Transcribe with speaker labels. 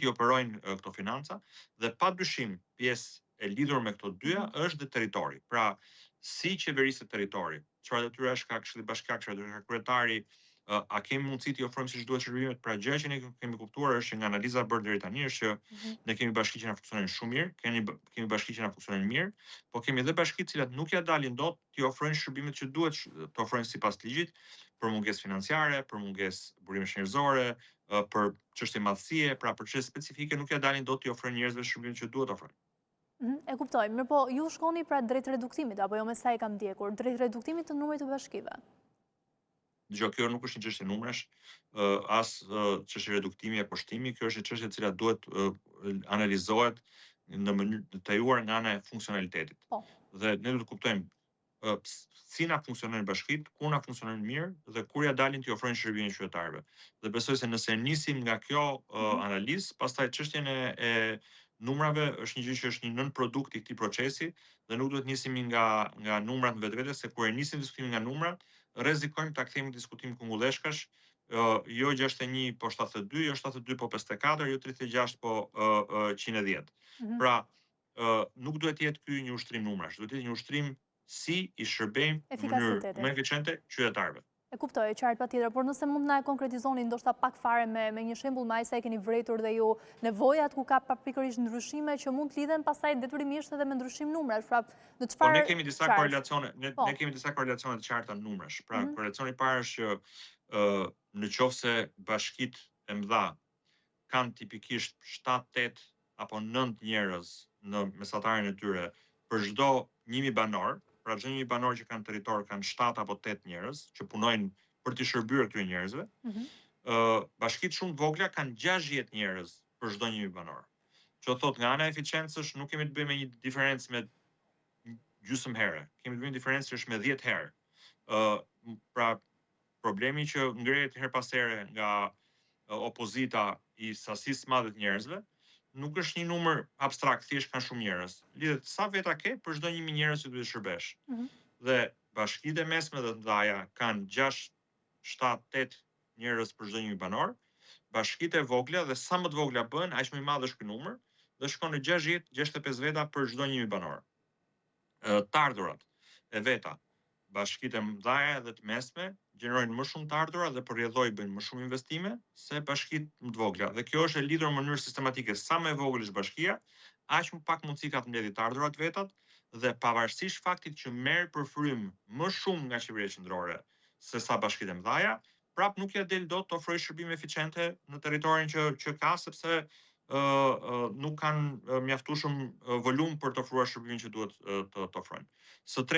Speaker 1: operojnë këto financa dhe padyshim pjesë e lidhur me këto dyja është dhe territori. Pra, si qeveriset territori, çfarë detyrash ka Këshilli Bashkiak, çfarë detyrash ka kryetari, a kemi mundësi t'i ofrojmë siç duhet shërbimet? Pra gjëja që ne kemi kuptuar është që nga analiza bërë deri tani është që ne kemi bashki që na funksionojnë shumë mirë, kemi bashki që na funksionojnë mirë, po kemi edhe bashki të cilat nuk ja dalin dot t'i ofrojnë shërbimet që duhet të ofrojnë sipas ligjit, për mungesë financiare, për mungesë burimesh njerëzore, për çështje madhësie, pra për çështje specifike nuk ja dalin dot t'i ofrojnë njerëzve shërbimet që duhet ofrojnë.
Speaker 2: E kuptoj, mirë po ju shkoni pra drejt reduktimit, apo jo me sa e kam ndjekur, drejt reduktimit të numrit të bashkive?
Speaker 1: Dgjoj, kjo nuk është një çështje numrash, as çështje reduktimi e poshtimi, kjo është një çështje e cila duhet analizohet në mënyrë të detyruar nga ana e funksionalitetit. Dhe ne duhet të kuptojmë si na funksionojnë bashkitë, ku na funksionojnë mirë dhe kur ja dalin t'i ofrojnë shërbime qytetarëve. Dhe besoj se nëse nisim nga kjo analizë, pastaj çështjen e numrave është një gjë që është një nën-produkt i këtij procesi dhe nuk duhet nisemi nga numrat në vetvete, se kur e nisim diskutimin nga numrat, rrezikojmë ta kthejmë diskutim kungulleshkash, jo 61 po 72, jo 72 po 54, jo 36 po 110. Pra, nuk duhet të jetë ky një ushtrim numrash, duhet të jetë një ushtrim si i shërbejmë në mënyrë më eficiente qytetarëve.
Speaker 2: E kuptoj, e qartë patjetër, por nëse mund na e konkretizoni ndoshta pak fare me një shembull më aq sa e keni vretur dhe ju nevojat ku ka pikërisht ndryshime që mund të lidhen pastaj detyrimisht edhe me ndryshim numrash. Pra, në çfarë?
Speaker 1: Po ne kemi disa korrelacione, ne kemi disa korrelacione të qarta numrash. Pra, korrelacioni i parë është që në qoftë se bashkitë e mëdha kanë tipikisht 7, 8 apo 9 njerëz në mesatarin e tyre për çdo 1000 banor, pra çdo 1000 banor që kanë territor kanë 7 apo 8 njerëz që punojnë për të shërbyer këtyre njerëzve. Bashkitë shumë të vogla kanë 60 njerëz për çdo 1000 banor. Që thotë nga ana e eficiencës nuk kemi të bëjmë me një diferencë me gjysmë herë, kemi të bëjmë diferencë që është me 10 herë. Pra, problemi që ngrehet her pas here nga opozita i sasisë së madhe të njerëzve, nuk është një numër abstrakt, thjesht kanë shumë njerëz. Lidhet sa veta ke për çdo 1000 njerëz që duhet të shërbesh. Dhe bashkitë e mesme dhe të mëdha kanë 6, 7, 8 njerëz për çdo 1000 banor. Bashkitë e vogla dhe sa më të vogla bëhen, aq më i madh është ky numër dhe shkon në 60, 65 veta për çdo 1000 banor. Të ardhurat e veta, bashkitë e mëdha dhe të mesme gjenerojnë më shumë të ardhura dhe për rrjedhoj bëjnë më shumë investime se bashkitë më të vogla. Dhe kjo është e lidhur në mënyrë sistematike. Sa më e vogël është bashkia, aq më pak mundësi ka të mbledhë të ardhurat vetat dhe pavarësisht faktit që merr përfrym më shumë nga qeveria qendrore se sa bashkitë e mëdha, prap nuk ja del dot të ofrojë shërbime eficiente në territorin që ka, sepse nuk kanë mjaftueshëm volum për të ofruar shërbimin që duhet të ofrojnë. Së